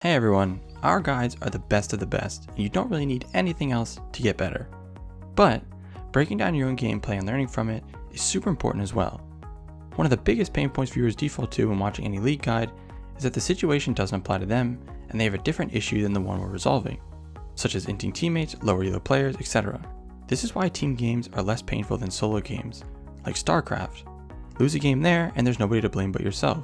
Hey everyone, our guides are the best of the best, and you don't really need anything else to get better. But breaking down your own gameplay and learning from it is super important as well. One of the biggest pain points viewers default to when watching any league guide is that the situation doesn't apply to them and they have a different issue than the one we're resolving, such as inting teammates, lower elo players, etc. This is why team games are less painful than solo games, like StarCraft. Lose a game there and there's nobody to blame but yourself.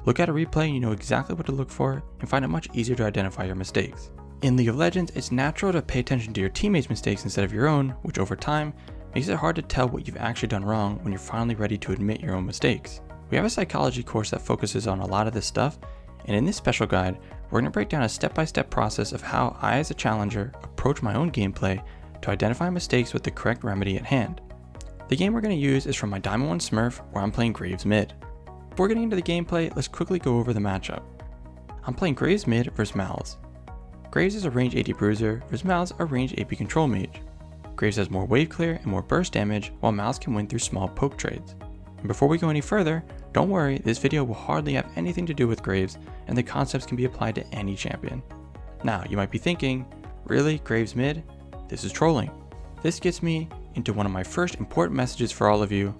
Look at a replay and you know exactly what to look for and find it much easier to identify your mistakes. In League of Legends, it's natural to pay attention to your teammates' mistakes instead of your own, which over time makes it hard to tell what you've actually done wrong when you're finally ready to admit your own mistakes. We have a psychology course that focuses on a lot of this stuff, and in this special guide, we're going to break down a step-by-step process of how I as a challenger approach my own gameplay to identify mistakes with the correct remedy at hand. The game we're going to use is from my Diamond 1 Smurf, where I'm playing Graves mid. Before getting into the gameplay, let's quickly go over the matchup. I'm playing Graves mid versus Malz. Graves is a range AD bruiser versus Malz a range AP control mage. Graves has more wave clear and more burst damage, while Malz can win through small poke trades. And before we go any further, don't worry, this video will hardly have anything to do with Graves, and the concepts can be applied to any champion. Now, you might be thinking, really, Graves mid? This is trolling. This gets me into one of my first important messages for all of you,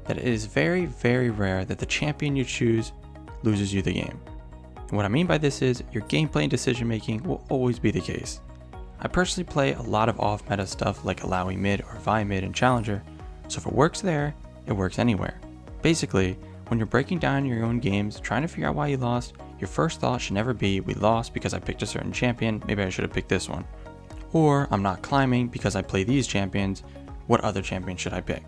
that it is very, very rare that the champion you choose loses you the game. And what I mean by this is, your gameplay and decision making will always be the case. I personally play a lot of off-meta stuff like Alawi mid or Vi mid and Challenger, so if it works there, it works anywhere. Basically, when you're breaking down your own games, trying to figure out why you lost, your first thought should never be, we lost because I picked a certain champion, maybe I should have picked this one. Or, I'm not climbing because I play these champions, what other champion should I pick?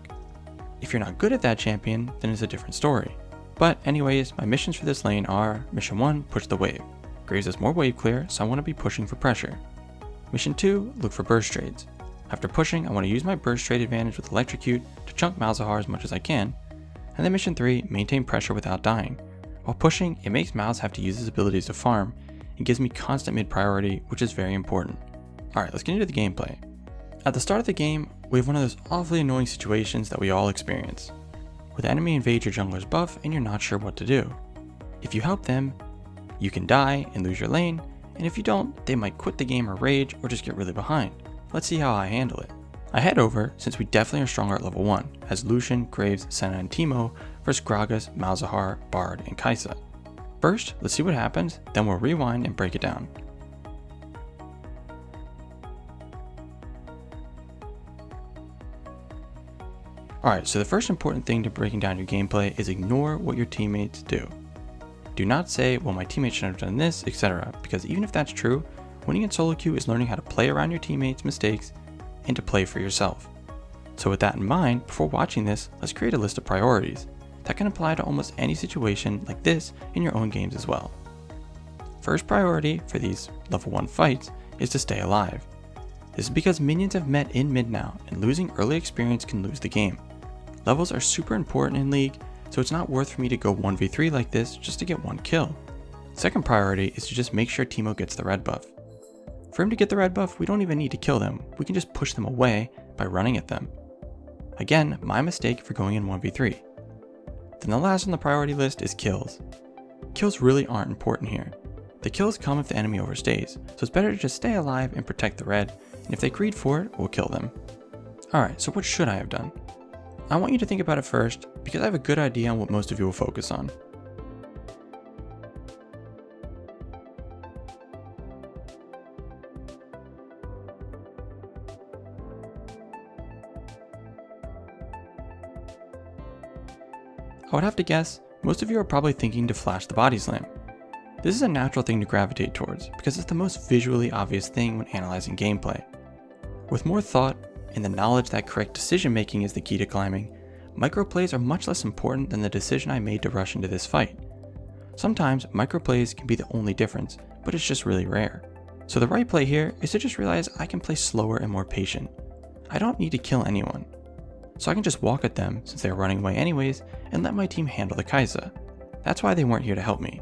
If you're not good at that champion, then it's a different story. But anyways, my missions for this lane are, Mission 1, push the wave. Graves has more wave clear, so I want to be pushing for pressure. Mission 2, look for burst trades. After pushing, I want to use my burst trade advantage with Electrocute to chunk Malzahar as much as I can. And then Mission 3, maintain pressure without dying. While pushing, it makes Malz have to use his abilities to farm, and gives me constant mid priority, which is very important. Alright, let's get into the gameplay. At the start of the game, we have one of those awfully annoying situations that we all experience, where the enemy invades your jungler's buff and you're not sure what to do. If you help them, you can die and lose your lane, and if you don't, they might quit the game or rage or just get really behind. Let's see how I handle it. I head over, since we definitely are stronger at level 1, as Lucian, Graves, Senna, and Teemo versus Gragas, Malzahar, Bard, and Kai'Sa. First, let's see what happens, then we'll rewind and break it down. Alright, so the first important thing to breaking down your gameplay is ignore what your teammates do. Do not say, well, my teammates should have done this, etc., because even if that's true, winning in solo queue is learning how to play around your teammates' mistakes and to play for yourself. So with that in mind, before watching this, let's create a list of priorities that can apply to almost any situation like this in your own games as well. First priority for these level 1 fights is to stay alive. This is because minions have met in mid now, and losing early experience can lose the game. Levels are super important in League, so it's not worth for me to go 1v3 like this just to get one kill. Second priority is to just make sure Teemo gets the red buff. For him to get the red buff, we don't even need to kill them, we can just push them away by running at them. Again, my mistake for going in 1v3. Then the last on the priority list is kills. Kills really aren't important here. The kills come if the enemy overstays, so it's better to just stay alive and protect the red, and if they greed for it, we'll kill them. Alright, so what should I have done? I want you to think about it first, because I have a good idea on what most of you will focus on. I would have to guess, most of you are probably thinking to flash the body slam. This is a natural thing to gravitate towards, because it's the most visually obvious thing when analyzing gameplay. With more thought, and the knowledge that correct decision making is the key to climbing, microplays are much less important than the decision I made to rush into this fight. Sometimes microplays can be the only difference, but it's just really rare. So the right play here is to just realize I can play slower and more patient. I don't need to kill anyone. So I can just walk at them since they're running away anyways and let my team handle the Kai'Sa. That's why they weren't here to help me.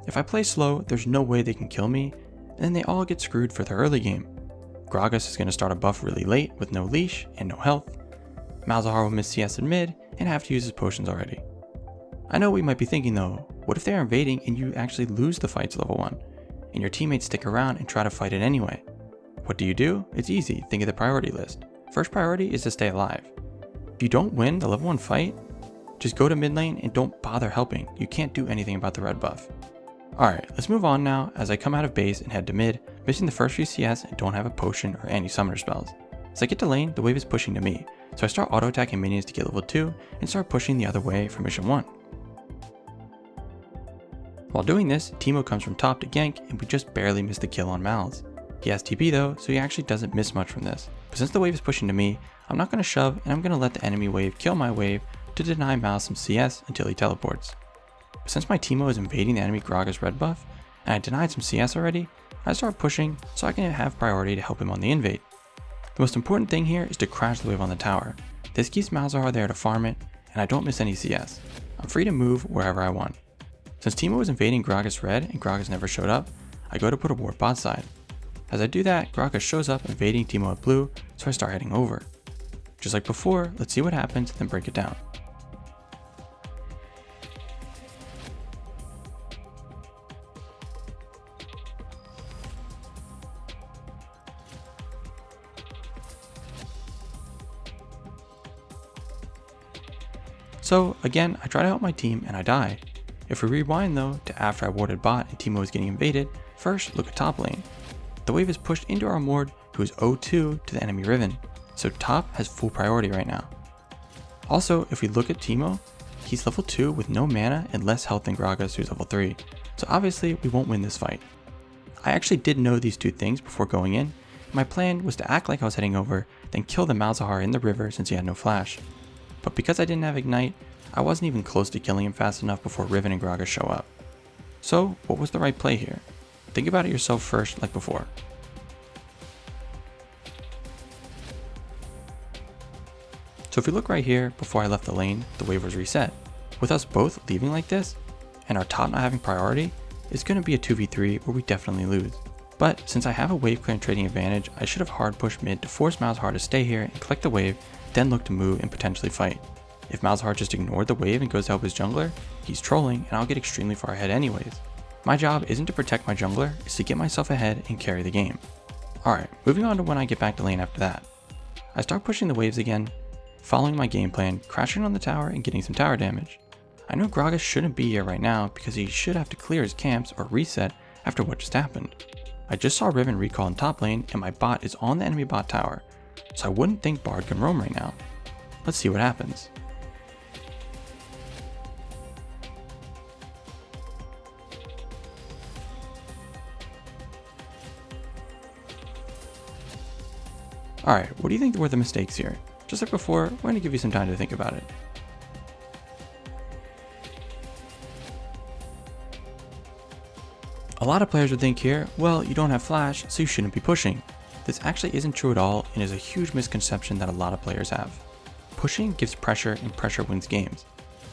If I play slow, there's no way they can kill me, and then they all get screwed for the early game. Gragas is going to start a buff really late with no leash and no health. Malzahar will miss CS in mid and have to use his potions already. I know what you might be thinking though, what if they are invading and you actually lose the fights level 1? and your teammates stick around and try to fight it anyway. What do? It's easy, think of the priority list. First priority is to stay alive. If you don't win the level 1 fight, just go to mid lane and don't bother helping. You can't do anything about the red buff. Alright, let's move on now as I come out of base and head to mid, missing the first few CS and don't have a potion or any summoner spells. As I get to lane, the wave is pushing to me, so I start auto attacking minions to get level 2 and start pushing the other way for mission 1. While doing this, Teemo comes from top to gank and we just barely miss the kill on Malz. He has TP though, so he actually doesn't miss much from this. But since the wave is pushing to me, I'm not going to shove and I'm going to let the enemy wave kill my wave to deny Malz some CS until he teleports. But since my Teemo is invading the enemy Gragas red buff, and I denied some CS already, I start pushing so I can have priority to help him on the invade. The most important thing here is to crash the wave on the tower. This keeps Malzahar there to farm it, and I don't miss any CS. I'm free to move wherever I want. Since Teemo was invading Gragas red and Gragas never showed up, I go to put a ward bot side. As I do that, Gragas shows up invading Teemo at blue, so I start heading over. Just like before, let's see what happens, then break it down. So again, I try to help my team and I die. If we rewind though to after I warded bot and Teemo was getting invaded, first look at top lane. The wave is pushed into our Mord who is 0-2 to the enemy Riven, so top has full priority right now. Also, if we look at Teemo, he's level 2 with no mana and less health than Gragas who's level 3, so obviously we won't win this fight. I actually did know these two things before going in. My plan was to act like I was heading over, then kill the Malzahar in the river since he had no flash. But because I didn't have Ignite, I wasn't even close to killing him fast enough before Riven and Gragas show up. So what was the right play here? Think about it yourself first like before. So if we look right here, before I left the lane, the wave was reset. With us both leaving like this, and our top not having priority, it's going to be a 2v3 where we definitely lose. But since I have a wave clear and trading advantage, I should have hard pushed mid to force Malzahar to stay here and collect the wave, then look to move and potentially fight. If Malzahar just ignored the wave and goes to help his jungler, he's trolling and I'll get extremely far ahead anyways. My job isn't to protect my jungler, it's to get myself ahead and carry the game. Alright, moving on to when I get back to lane after that. I start pushing the waves again, following my game plan, crashing on the tower and getting some tower damage. I know Gragas shouldn't be here right now because he should have to clear his camps or reset after what just happened. I just saw Riven recall in top lane and my bot is on the enemy bot tower, so I wouldn't think Bard can roam right now. Let's see what happens. Alright, what do you think were the mistakes here? Just like before, we're going to give you some time to think about it. A lot of players would think here, well, you don't have flash, so you shouldn't be pushing. This actually isn't true at all and is a huge misconception that a lot of players have. Pushing gives pressure and pressure wins games.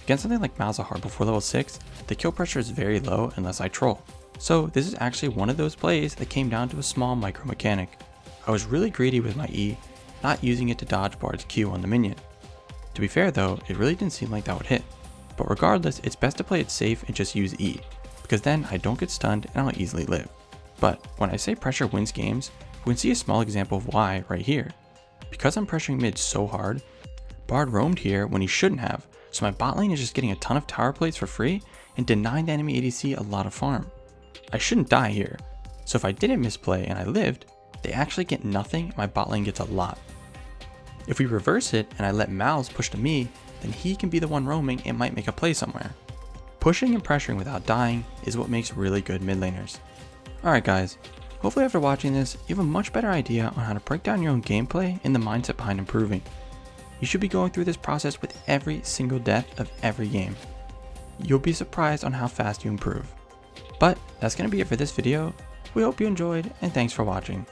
Against something like Malzahar before level 6, the kill pressure is very low unless I troll. So this is actually one of those plays that came down to a small micro mechanic. I was really greedy with my E, not using it to dodge Bard's Q on the minion. To be fair though, it really didn't seem like that would hit. But regardless, it's best to play it safe and just use E, because then I don't get stunned and I'll easily live. But when I say pressure wins games, we can see a small example of why right here. Because I'm pressuring mid so hard, Bard roamed here when he shouldn't have, so my bot lane is just getting a ton of tower plates for free and denying the enemy ADC a lot of farm. I shouldn't die here, so if I didn't misplay and I lived, they actually get nothing and my bot lane gets a lot. If we reverse it and I let Malz push to me, then he can be the one roaming and might make a play somewhere. Pushing and pressuring without dying is what makes really good mid laners. Alright guys, hopefully after watching this, you have a much better idea on how to break down your own gameplay and the mindset behind improving. You should be going through this process with every single death of every game. You'll be surprised on how fast you improve. But that's going to be it for this video. We hope you enjoyed and thanks for watching.